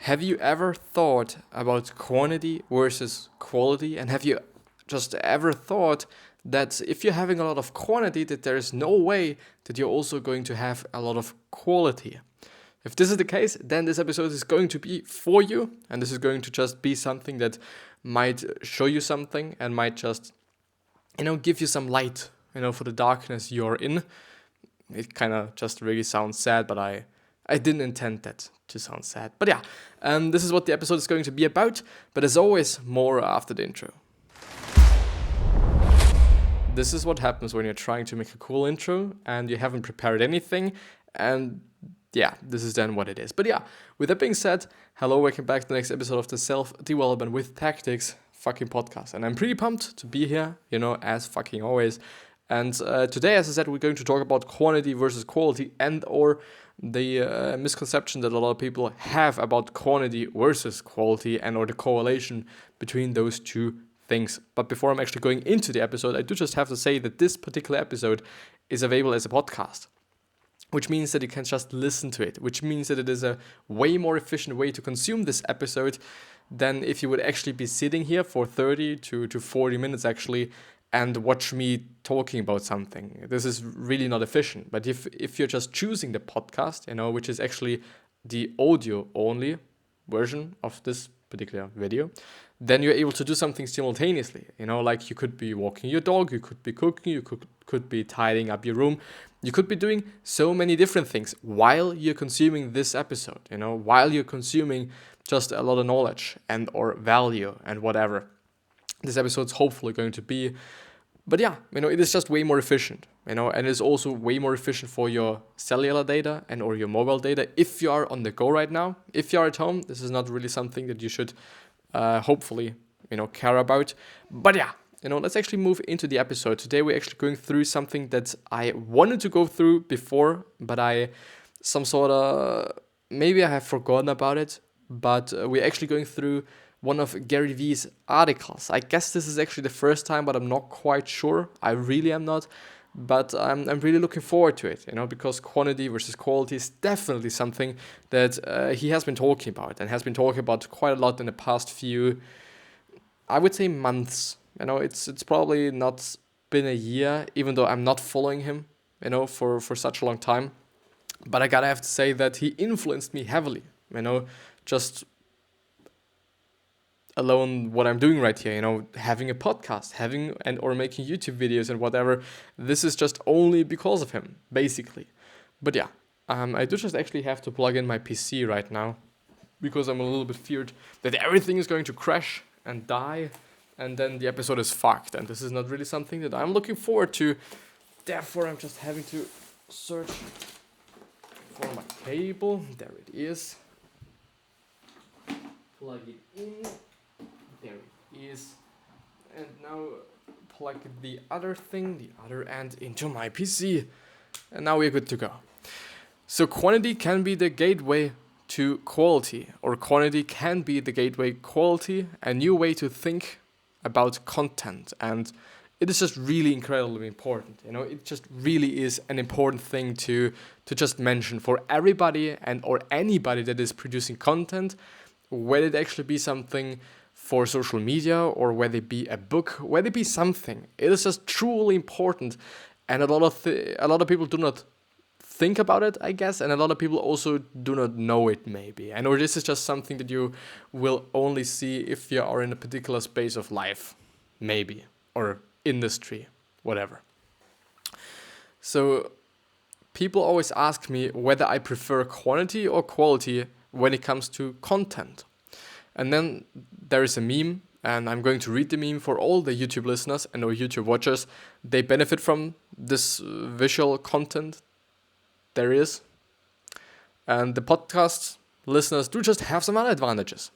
Have you ever thought about quantity versus quality? And have you just ever thought that if you're having a lot of quantity, that there is no way that you're also going to have a lot of quality? If this is the case, then this episode is going to be for you, and this is going to just be something that might show you something and might just, give you some light, for the darkness you're in. It kind of just really sounds sad, but I didn't intend that to sound sad. But yeah, this is what the episode is going to be about. But as always, more after the intro. This is what happens when you're trying to make a cool intro and you haven't prepared anything. And yeah, this is then what it is. But yeah, with that being said, hello, welcome back to the next episode of the Self-Development with Tactics fucking podcast. And I'm pretty pumped to be here, as fucking always. And today, as I said, we're going to talk about quantity versus quality and or the misconception that a lot of people have about quantity versus quality and or the correlation between those two things. But before I'm actually going into the episode, I do just have to say that this particular episode is available as a podcast, which means that you can just listen to it, which means that it is a way more efficient way to consume this episode than if you would actually be sitting here for 30 to 40 minutes actually and watch me talking about something. This is really not efficient. But if you're just choosing the podcast, which is actually the audio only version of this particular video, then you're able to do something simultaneously. Like you could be walking your dog, you could be cooking, you could be tidying up your room. You could be doing so many different things while you're consuming this episode, while you're consuming just a lot of knowledge and or value and whatever this episode's hopefully going to be. But yeah, it is just way more efficient, and it's also way more efficient for your cellular data and or your mobile data if you are on the go right now. If you're at home, this is not really something that you should hopefully, care about. But yeah, let's actually move into the episode. Today we're actually going through something that I wanted to go through before, but maybe I have forgotten about it, but we're actually going through one of GaryVee's articles. I guess this is actually the first time, but I'm not quite sure. I really am not. But I'm really looking forward to it, because quantity versus quality is definitely something that he has been talking about and has been talking about quite a lot in the past few, I would say, months. It's probably not been a year, even though I'm not following him, for such a long time. But I gotta have to say that he influenced me heavily, just alone what I'm doing right here, having a podcast, having and or making YouTube videos and whatever. This is just only because of him, basically. But yeah, I do just actually have to plug in my PC right now because I'm a little bit feared that everything is going to crash and die and then the episode is fucked. And this is not really something that I'm looking forward to. Therefore, I'm just having to search for my cable. There it is. Plug it in. There it is. And now plug the other end into my PC. And now we're good to go. So quantity can be the gateway to quality, or quantity can be the gateway quality, a new way to think about content. And it is just really incredibly important. It just really is an important thing to just mention for everybody and or anybody that is producing content, whether it actually be something for social media or whether it be a book, whether it be something. It is just truly important, and a lot of people do not think about it, I guess, and a lot of people also do not know it, maybe. Or this is just something that you will only see if you are in a particular space of life, maybe, or industry, whatever. So people always ask me whether I prefer quantity or quality when it comes to content. And then there is a meme, and I'm going to read the meme for all the YouTube listeners and or YouTube watchers. They benefit from this visual content there is. And the podcast listeners do just have some other advantages,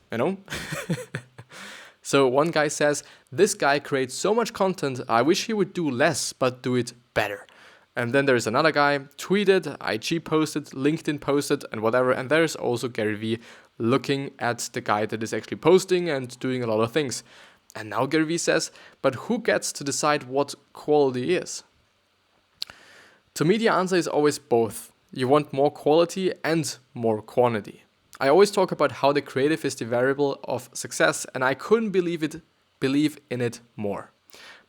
So one guy says, "This guy creates so much content, I wish he would do less, but do it better." And then there is another guy, tweeted, IG posted, LinkedIn posted, and whatever. And there is also GaryVee looking at the guy that is actually posting and doing a lot of things. And now GaryVee says, "But who gets to decide what quality is?" To me, the answer is always both. You want more quality and more quantity. I always talk about how the creative is the variable of success, and I couldn't believe in it more.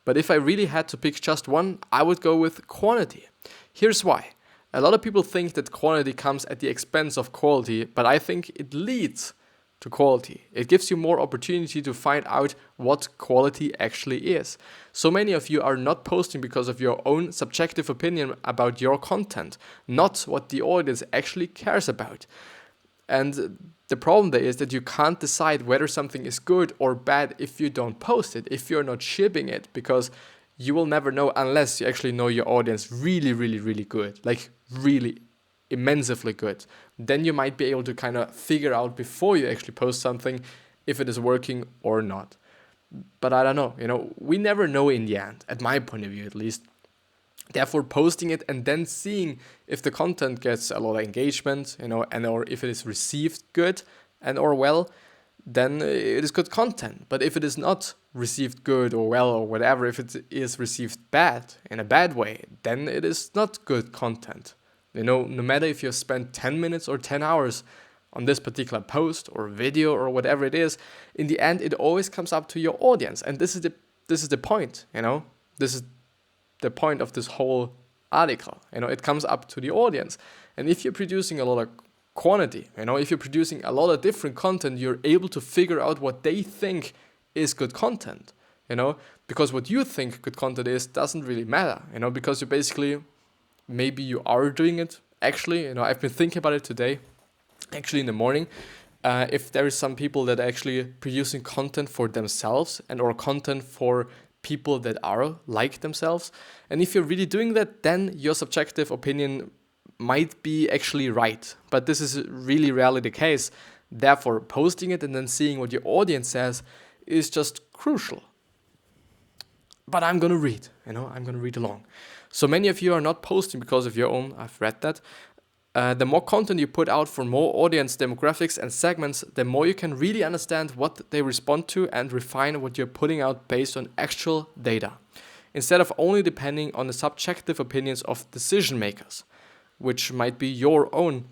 But if I really had to pick just one, I would go with quantity. Here's why. A lot of people think that quantity comes at the expense of quality, but I think it leads to quality. It gives you more opportunity to find out what quality actually is. So many of you are not posting because of your own subjective opinion about your content, not what the audience actually cares about. And the problem there is that you can't decide whether something is good or bad if you don't post it, if you're not shipping it, because you will never know unless you actually know your audience really, really, really good, like really immensely good. Then you might be able to kind of figure out before you actually post something if it is working or not. But I don't know, we never know in the end, at my point of view at least. Therefore, posting it and then seeing if the content gets a lot of engagement, and or if it is received good and or well, then it is good content. But if it is not received good or well or whatever, if it is received bad in a bad way, then it is not good content. No matter if you spend 10 minutes or 10 hours on this particular post or video or whatever it is, in the end, it always comes up to your audience. And this is the point, This is the point of this whole article. It comes up to the audience. And if you're producing a lot of quantity, if you're producing a lot of different content, you're able to figure out what they think is good content, because what you think good content is doesn't really matter, because you basically, maybe you are doing it. Actually, I've been thinking about it today, actually in the morning, if there is some people that are actually producing content for themselves and or content for people that are like themselves. And if you're really doing that, then your subjective opinion might be actually right. But this is really rarely the case. Therefore, posting it and then seeing what your audience says is just crucial. But I'm going to read, I'm going to read along. So many of you are not posting because of your own, I've read that. The more content you put out for more audience demographics and segments, the more you can really understand what they respond to and refine what you're putting out based on actual data, instead of only depending on the subjective opinions of decision makers, which might be your own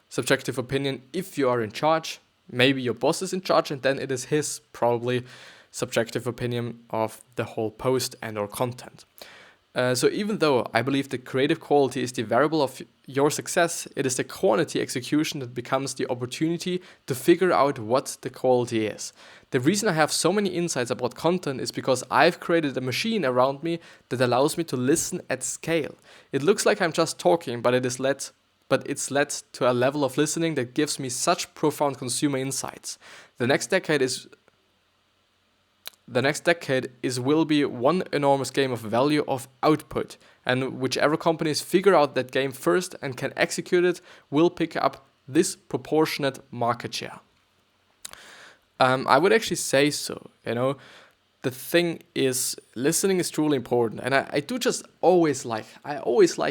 subjective opinion if you are in charge. Maybe your boss is in charge, and then it is his probably subjective opinion of the whole post and or content. So even though I believe the creative quality is the variable of your success, it is the quantity execution that becomes the opportunity to figure out what the quality is. The reason I have so many insights about content is because I've created a machine around me that allows me to listen at scale. It looks like I'm just talking, but it's led to a level of listening that gives me such profound consumer insights. The next decade will be one enormous game of value of output, and whichever companies figure out that game first and can execute it will pick up this proportionate market share. I would actually say so. The thing is, listening is truly important, and I always like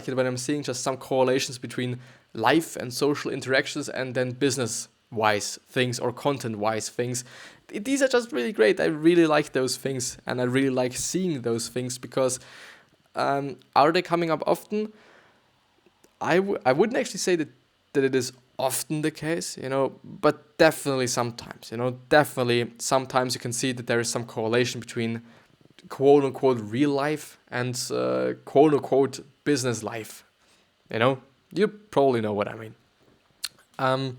it when I'm seeing just some correlations between life and social interactions and then business-wise things or content-wise things. These are just really great. I really like those things, and I really like seeing those things because are they coming up often? I wouldn't actually say that it is often the case, but definitely sometimes, definitely sometimes you can see that there is some correlation between quote unquote real life and quote unquote business life. You probably know what I mean.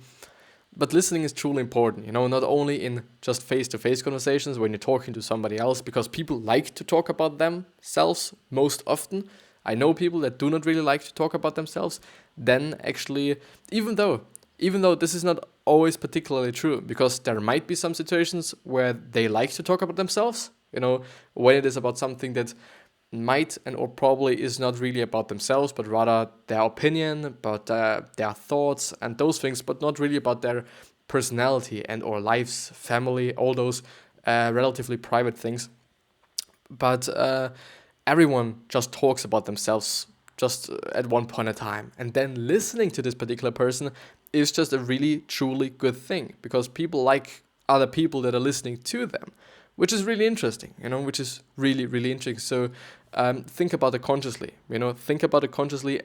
But listening is truly important, not only in just face-to-face conversations when you're talking to somebody else, because people like to talk about themselves most often. I know people that do not really like to talk about themselves. Then actually, even though this is not always particularly true, because there might be some situations where they like to talk about themselves, when it is about something that might and or probably is not really about themselves, but rather their opinion, about their thoughts and those things, but not really about their personality and or lives, family, all those relatively private things. But everyone just talks about themselves just at one point in time. And then listening to this particular person is just a really, truly good thing, because people like other people that are listening to them, which is really interesting, which is really, really interesting. So think about it consciously,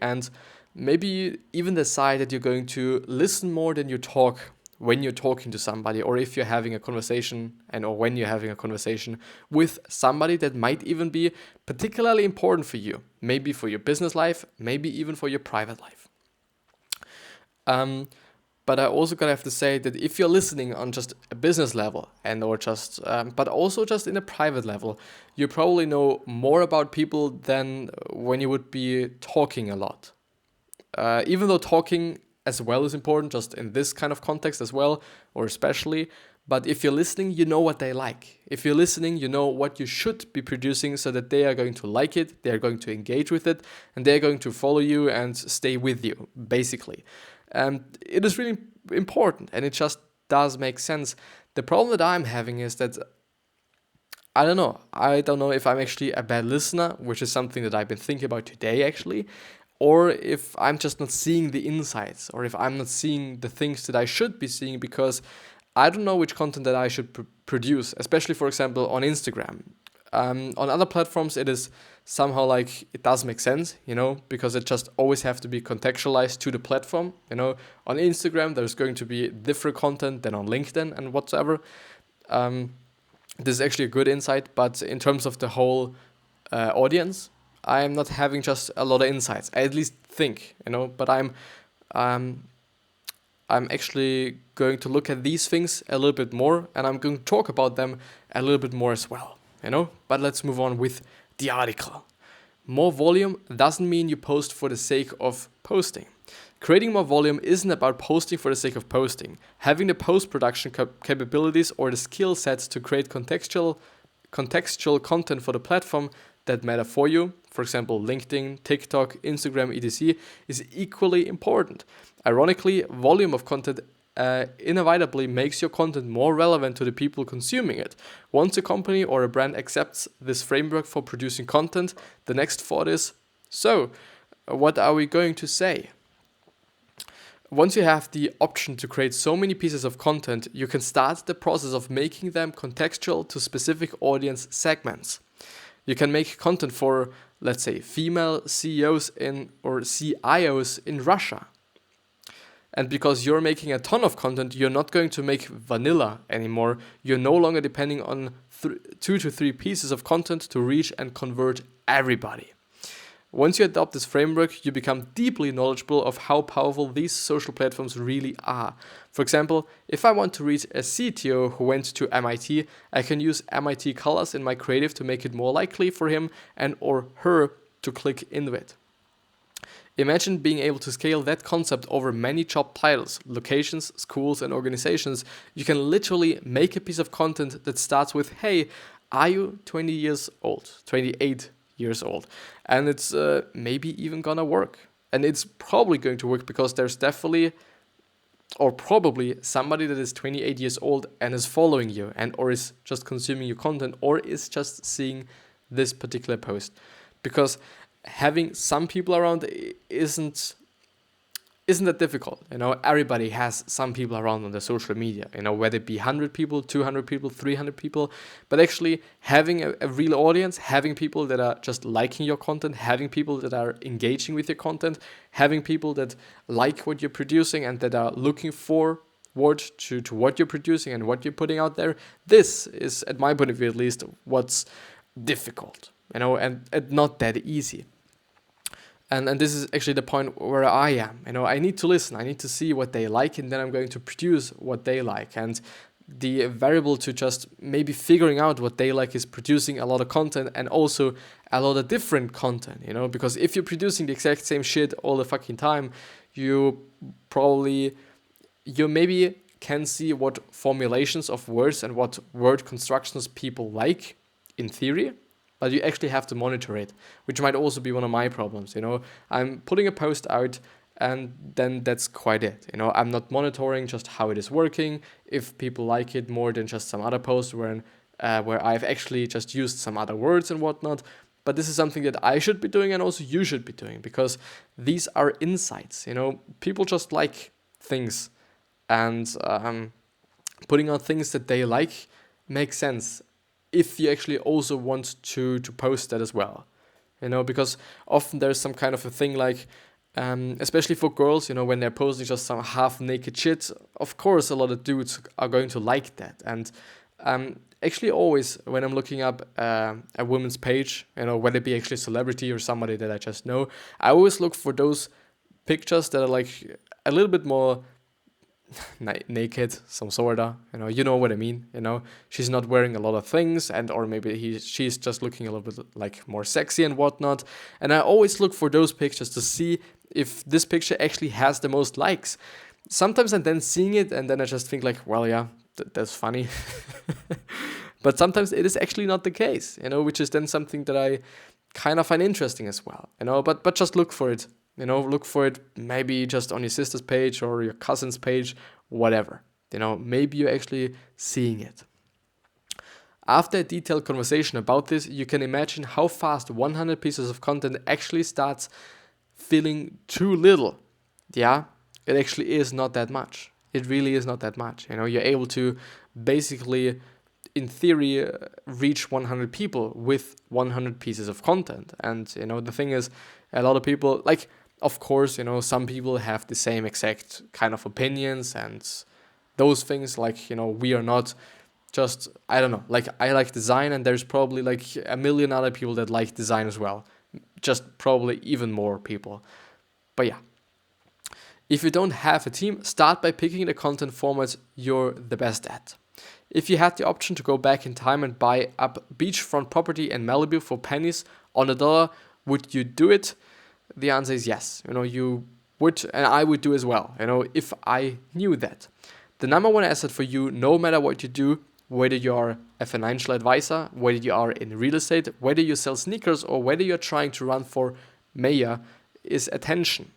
and Maybe you even decide that you're going to listen more than you talk when you're talking to somebody, or if you're having a conversation or when you're having a conversation with somebody that might even be particularly important for you, maybe for your business life, maybe even for your private life. But I also gotta have to say that if you're listening on just a business level but also just in a private level, you probably know more about people than when you would be talking a lot. Even though talking as well is important, just in this kind of context as well, or especially. But if you're listening, you know what they like. If you're listening, you know what you should be producing so that they are going to like it, they are going to engage with it, and they're going to follow you and stay with you, basically. And it is really important, and it just does make sense. The problem that I'm having is that I don't know if I'm actually a bad listener, which is something that I've been thinking about today actually, or if I'm just not seeing the insights, or if I'm not seeing the things that I should be seeing, because I don't know which content that I should produce, especially, for example, on Instagram. On other platforms, it is somehow like it does make sense, because it just always have to be contextualized to the platform. On Instagram, there's going to be different content than on LinkedIn and whatsoever. This is actually a good insight, but in terms of the whole audience, I am not having just a lot of insights. I at least think, but I'm actually going to look at these things a little bit more, and I'm going to talk about them a little bit more as well, But let's move on with the article. More volume doesn't mean you post for the sake of posting. Creating more volume isn't about posting for the sake of posting. Having the post-production capabilities or the skill sets to create contextual content for the platform that matter for you, for example, LinkedIn, TikTok, Instagram, etc., is equally important. Ironically, volume of content inevitably makes your content more relevant to the people consuming it. Once a company or a brand accepts this framework for producing content, the next thought is, so, what are we going to say? Once you have the option to create so many pieces of content, you can start the process of making them contextual to specific audience segments. You can make content for, let's say, female CEOs or CIOs in Russia. And because you're making a ton of content, you're not going to make vanilla anymore. You're no longer depending on 2 to 3 pieces of content to reach and convert everybody. Once you adopt this framework, you become deeply knowledgeable of how powerful these social platforms really are. For example, if I want to reach a CTO who went to MIT, I can use MIT colors in my creative to make it more likely for him and or her to click into it. Imagine being able to scale that concept over many job titles, locations, schools, and organizations. You can literally make a piece of content that starts with, hey, are you 20 years old, 28 years old? And it's maybe even gonna work. And it's probably going to work because there's definitely or probably somebody that is 28 years old and is following you and or is just consuming your content or is just seeing this particular post. Because having some people around isn't that difficult. Everybody has some people around on the social media, whether it be 100 people, 200 people, 300 people. But actually having a real audience, having people that are just liking your content, having people that are engaging with your content, having people that like what you're producing and that are looking forward to what you're producing and what you're putting out there. This is, at my point of view at least, what's difficult, and not that easy. And this is actually the point where I am. I need to listen. I need to see what they like, and then I'm going to produce what they like. And the variable to just maybe figuring out what they like is producing a lot of content and also a lot of different content, because if you're producing the exact same shit all the fucking time, you maybe can see what formulations of words and what word constructions people like in theory, but you actually have to monitor it, which might also be one of my problems. I'm putting a post out and then that's quite it. I'm not monitoring just how it is working, if people like it more than just some other post where I've actually just used some other words and whatnot. But this is something that I should be doing and also you should be doing, because these are insights. People just like things, and putting out things that they like makes sense if you actually also want to post that as well. Because often there's some kind of a thing like, Especially for girls, when they're posting just some half-naked shit, of course a lot of dudes are going to like that. And actually always when I'm looking up a woman's page, whether it be actually a celebrity or somebody that I just know, I always look for those pictures that are like a little bit more naked, some sorta, you know what I mean, she's not wearing a lot of things, and or maybe she's just looking a little bit like more sexy and whatnot. And I always look for those pictures to see if this picture actually has the most likes. Sometimes I'm then seeing it and then I just think like, well, yeah, that's funny. But sometimes it is actually not the case, which is then something that I kind of find interesting as well, but just look for it. Look for it maybe just on your sister's page or your cousin's page, whatever. Maybe you're actually seeing it. After a detailed conversation about this, you can imagine how fast 100 pieces of content actually starts feeling too little. Yeah, it actually is not that much. It really is not that much. You're able to basically, in theory, reach 100 people with 100 pieces of content. And, the thing is, a lot of people, like, of course, some people have the same exact kind of opinions and those things, like, we are not just, I don't know, like, I like design and there's probably like a million other people that like design as well. Just probably even more people. But yeah. If you don't have a team, start by picking the content formats you're the best at. If you had the option to go back in time and buy up beachfront property in Malibu for pennies on a dollar, would you do it? The answer is yes. You would, and I would do as well, if I knew that. The number one asset for you, no matter what you do, whether you are a financial advisor, whether you are in real estate, whether you sell sneakers, or whether you're trying to run for mayor, is attention.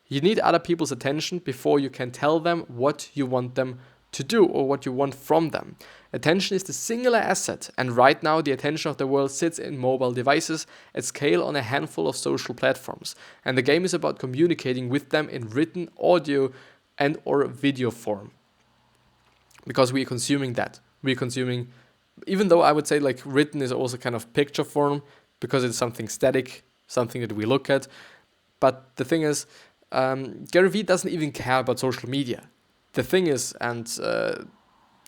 You need other people's attention before you can tell them what you want them to do or what you want from them. Attention is the singular asset, and right now the attention of the world sits in mobile devices at scale on a handful of social platforms, and the game is about communicating with them in written, audio, and or video form. Because we're consuming that. We're consuming, even though I would say like written is also kind of picture form, because it's something static, something that we look at. But the thing is, GaryVee doesn't even care about social media. The thing is, and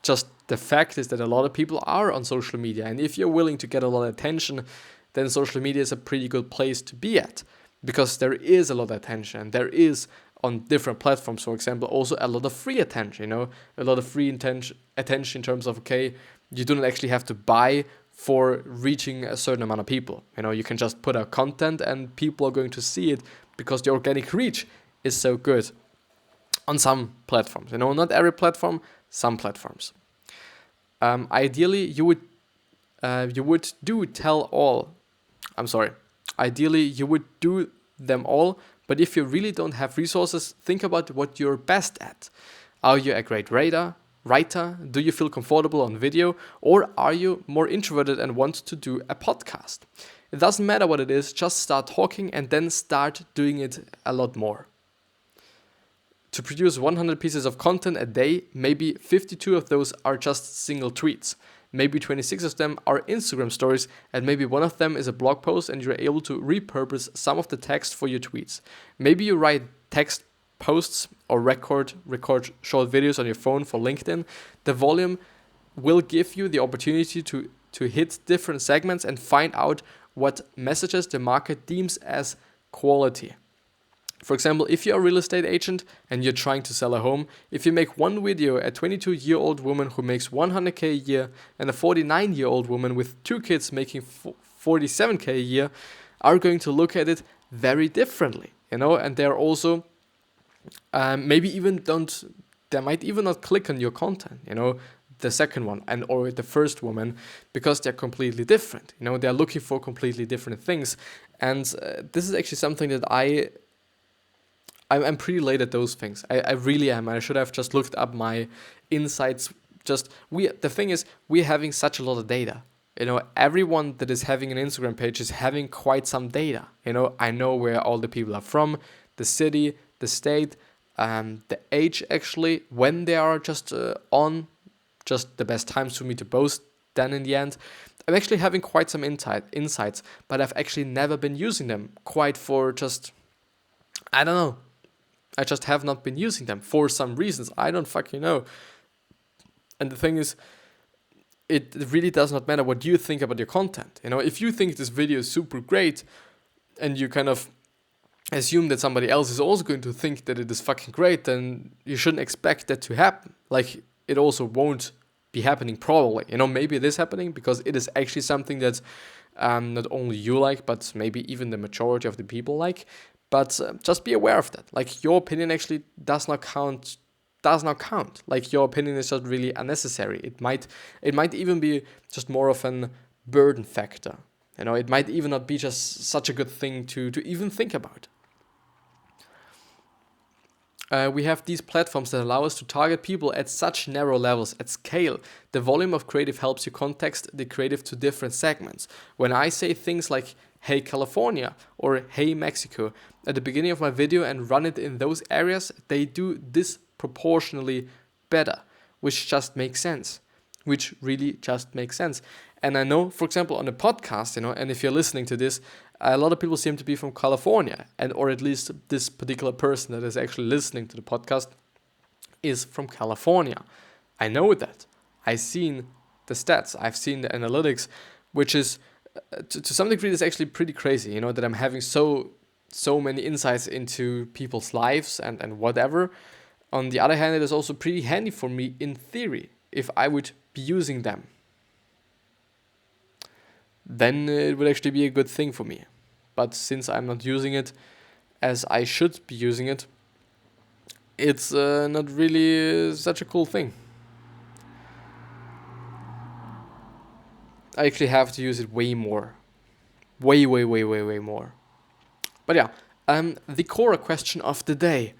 just the fact is that a lot of people are on social media, and if you're willing to get a lot of attention, then social media is a pretty good place to be at, because there is a lot of attention. There is on different platforms, for example, also a lot of free attention, a lot of free attention in terms of, okay, you don't actually have to buy for reaching a certain amount of people. You can just put out content and people are going to see it because the organic reach is so good on some platforms. Not every platform, some platforms. Ideally, you would do them all, but if you really don't have resources, think about what you're best at. Are you a great writer? Do you feel comfortable on video? Or are you more introverted and want to do a podcast? It doesn't matter what it is, just start talking and then start doing it a lot more. To produce 100 pieces of content a day, maybe 52 of those are just single tweets. Maybe 26 of them are Instagram stories, and maybe one of them is a blog post and you're able to repurpose some of the text for your tweets. Maybe you write text posts or record short videos on your phone for LinkedIn. The volume will give you the opportunity to hit different segments and find out what messages the market deems as quality. For example, if you're a real estate agent and you're trying to sell a home, if you make one video, a 22-year-old woman who makes 100K a year and a 49-year-old woman with 2 kids making 47K a year are going to look at it very differently, and they're also they might even not click on your content, the second one or the first woman, because they're completely different. They're looking for completely different things. And this is actually something that I'm pretty late at those things. I really am. I should have just looked up my insights. The thing is, we're having such a lot of data. Everyone that is having an Instagram page is having quite some data. I know where all the people are from, the city, the state, the age actually, when they are just on, just the best times for me to post. Then in the end, I'm actually having quite some insights, but I've actually never been using them quite for just, I don't know. I just have not been using them for some reasons. I don't fucking know. And the thing is, it really does not matter what you think about your content. If you think this video is super great and you kind of assume that somebody else is also going to think that it is fucking great, then you shouldn't expect that to happen. Like, it also won't be happening probably. Maybe it is happening because it is actually something that not only you like, but maybe even the majority of the people like. But just be aware of that. Like, your opinion actually does not count. Like, your opinion is just really unnecessary. It might even be just more of an burden factor. It might even not be just such a good thing to even think about. We have these platforms that allow us to target people at such narrow levels at scale. The volume of creative helps you context the creative to different segments. When I say things like, "Hey California" or "Hey Mexico" at the beginning of my video and run it in those areas, they do disproportionately better, which just makes sense. Which really just makes sense. And I know, for example, on the podcast, and if you're listening to this, a lot of people seem to be from California, or at least this particular person that is actually listening to the podcast is from California. I know that. I've seen the stats. I've seen the analytics, which is, to some degree, is actually pretty crazy, that I'm having so many insights into people's lives and whatever. On the other hand, it is also pretty handy for me in theory, if I would be using them. Then it would actually be a good thing for me. But since I'm not using it as I should be using it, it's not really such a cool thing. I actually have to use it way more. Way more. But yeah, the core question of the day.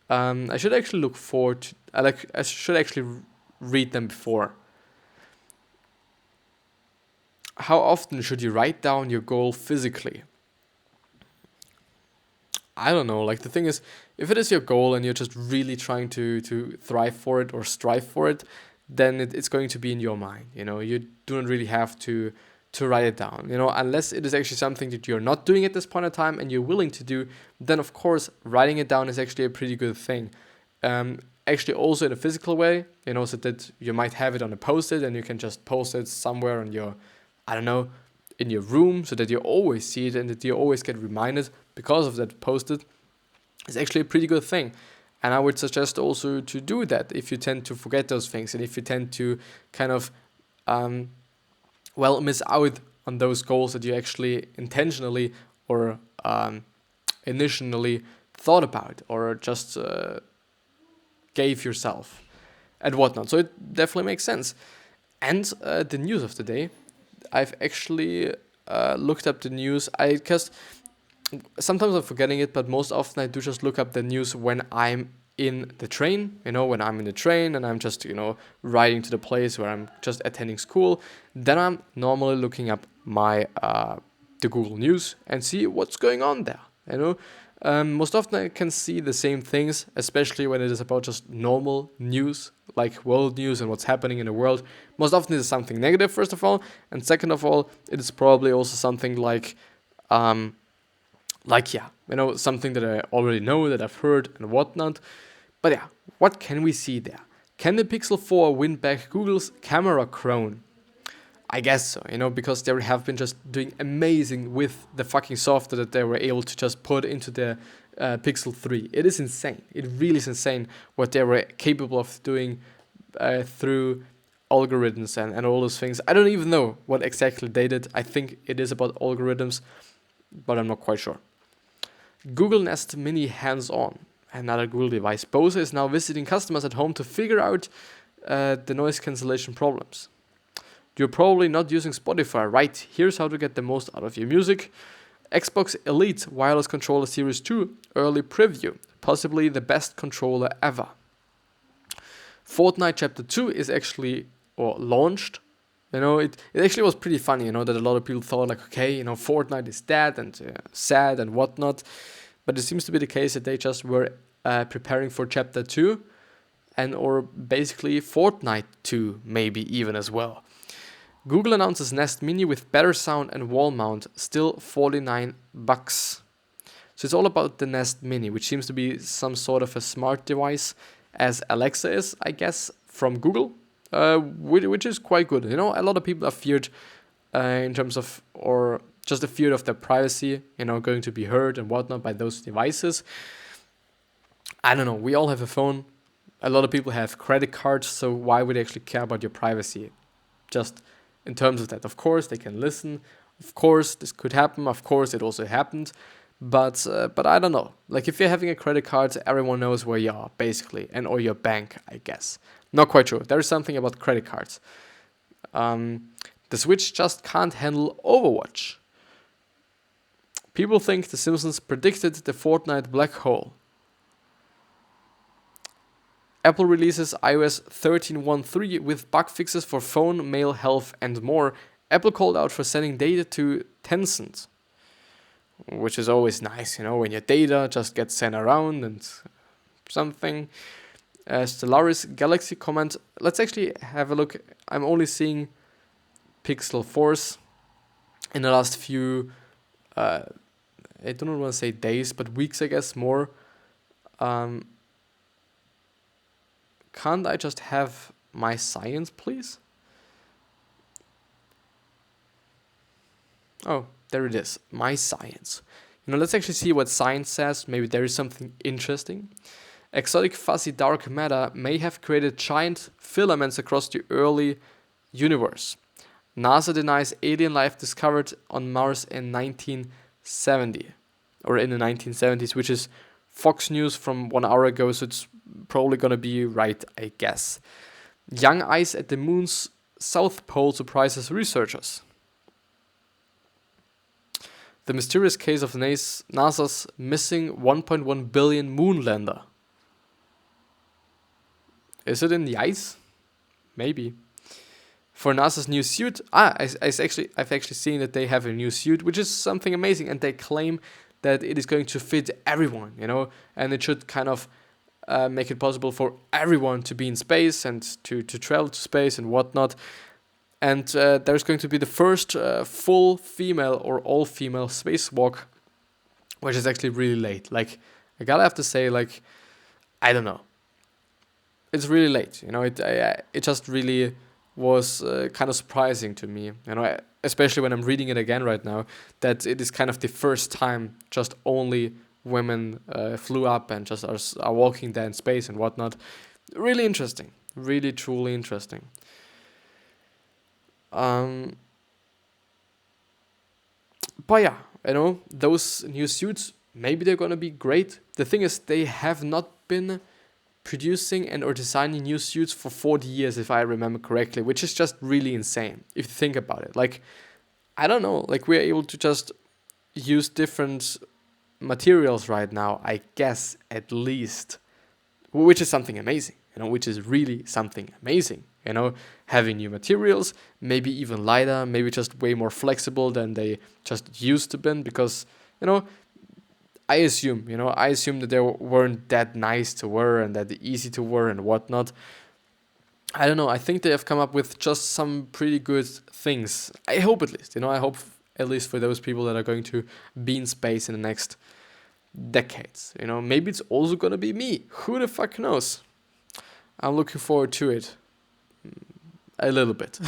I should actually look forward to, I should actually read them before. How often should you write down your goal physically? I don't know. Like, the thing is, if it is your goal and you're just really trying to thrive for it or strive for it, then it's going to be in your mind. You do not really have to write it down. Unless it is actually something that you're not doing at this point in time and you're willing to do, then of course writing it down is actually a pretty good thing. Actually, also in a physical way, so that you might have it on a post-it and you can just post it somewhere on your, I don't know, in your room, so that you always see it and that you always get reminded because of that post-it. Is actually a pretty good thing. And I would suggest also to do that if you tend to forget those things and if you tend to kind of, miss out on those goals that you actually intentionally or initially thought about or just gave yourself and whatnot. So it definitely makes sense. And the news of the day, I've actually looked up the news. Because sometimes I'm forgetting it, but most often I do just look up the news when I'm in the train, when I'm in the train and I'm just, riding to the place where I'm just attending school. Then I'm normally looking up my the Google News and see what's going on there, Most often I can see the same things, especially when it is about just normal news, like world news and what's happening in the world. Most often it is something negative, first of all, and second of all, it is probably also something like something that I already know, that I've heard and whatnot. But yeah, what can we see there? Can the Pixel 4 win back Google's camera crown? I guess so, because they have been just doing amazing with the fucking software that they were able to just put into the Pixel 3. It is insane. It really is insane what they were capable of doing through algorithms and all those things. I don't even know what exactly they did. I think it is about algorithms, but I'm not quite sure. Google Nest Mini hands-on. Another Google device. Bose is now visiting customers at home to figure out the noise cancellation problems. You're probably not using Spotify, right? Here's how to get the most out of your music. Xbox Elite Wireless Controller Series 2 early preview. Possibly the best controller ever. Fortnite Chapter 2 is actually launched. It actually was pretty funny, that a lot of people thought like, okay, Fortnite is dead and sad and whatnot. But it seems to be the case that they just were preparing for Chapter 2 or basically Fortnite 2 maybe even as well. Google announces Nest Mini with better sound and wall mount, still $49. So it's all about the Nest Mini, which seems to be some sort of a smart device, as Alexa is, I guess, from Google, which is quite good. You know, a lot of people are feared in terms of, or just a fear of their privacy, you know, going to be heard and whatnot by those devices. I don't know. We all have a phone. A lot of people have credit cards, so why would they actually care about your privacy? Just in terms of that, of course, they can listen. Of course, this could happen. Of course, it also happened. But I don't know. Like, if you're having a credit card, everyone knows where you are, basically, and or your bank, I guess. Not quite sure. There is something about credit cards. The Switch just can't handle Overwatch. People think The Simpsons predicted the Fortnite black hole. Apple releases iOS 13.1.3 with bug fixes for phone, mail, health, and more. Apple called out for sending data to Tencent, which is always nice, you know, when your data just gets sent around and something. Stellaris Galaxy comment. Let's actually have a look. I'm only seeing Pixel Force in the last few, I don't want to say days, but weeks, I guess, more. Can't I just have my science, please? Oh, there it is. My science. You know, let's actually see what science says. Maybe there is something interesting. Exotic fuzzy dark matter may have created giant filaments across the early universe. NASA denies alien life discovered on Mars in 1970, or in the 1970s, which is Fox News from 1 hour ago, so it's probably gonna be right, I guess. Young ice at the moon's south pole surprises researchers. The mysterious case of NASA's missing 1.1 billion moon lander. Is it in the ice? Maybe. For NASA's new suit, I've actually seen that they have a new suit, which is something amazing, and they claim that it is going to fit everyone, you know, and it should kind of make it possible for everyone to be in space and to travel to space and whatnot. And there's going to be the first full female or all-female spacewalk, which is actually really late. Like, I gotta have to say, like, I don't know. It's really late, you know. It just really was kind of surprising to me, you know, especially when I'm reading it again right now, that it is kind of the first time just only women flew up and just are walking there in space and whatnot. Really interesting. Really, truly interesting. But yeah, you know, those new suits, maybe they're gonna be great. The thing is, they have not been producing and or designing new suits for 40 years, if I remember correctly, which is just really insane if you think about it. Like, I don't know, like, we're able to just use different materials right now, I guess, at least, which is something amazing, you know, which is really something amazing, you know, having new materials, maybe even lighter, maybe just way more flexible than they just used to been, because, you know, I assume that they weren't that nice to wear and that easy to wear and whatnot. I don't know. I think they have come up with just some pretty good things. I hope at least. You know, I hope at least for those people that are going to be in space in the next decades. You know, maybe it's also gonna be me. Who the fuck knows? I'm looking forward to it. A little bit.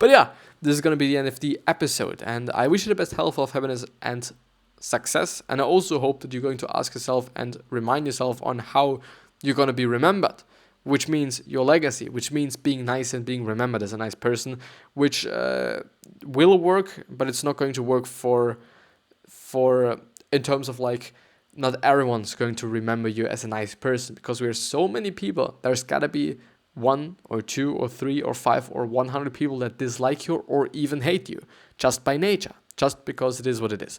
But yeah, this is gonna be the end of the episode, and I wish you the best health, happiness, and success. And I also hope that you're going to ask yourself and remind yourself on how you're going to be remembered, which means your legacy, which means being nice and being remembered as a nice person, which will work, but it's not going to work for in terms of, like, not everyone's going to remember you as a nice person, because we are so many people. There's gotta be 1 or 2 or 3 or 5 or 100 people that dislike you or even hate you, just by nature, just because it is what it is.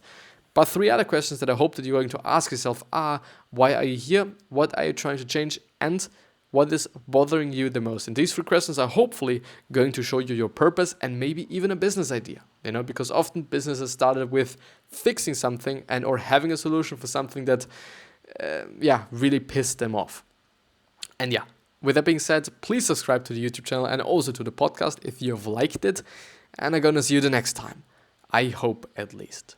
But 3 other questions that I hope that you're going to ask yourself are: why are you here? What are you trying to change? And what is bothering you the most? And these 3 questions are hopefully going to show you your purpose and maybe even a business idea. You know, because often businesses started with fixing something and or having a solution for something that, really pissed them off. And yeah, with that being said, please subscribe to the YouTube channel and also to the podcast if you've liked it. And I'm gonna see you the next time. I hope, at least.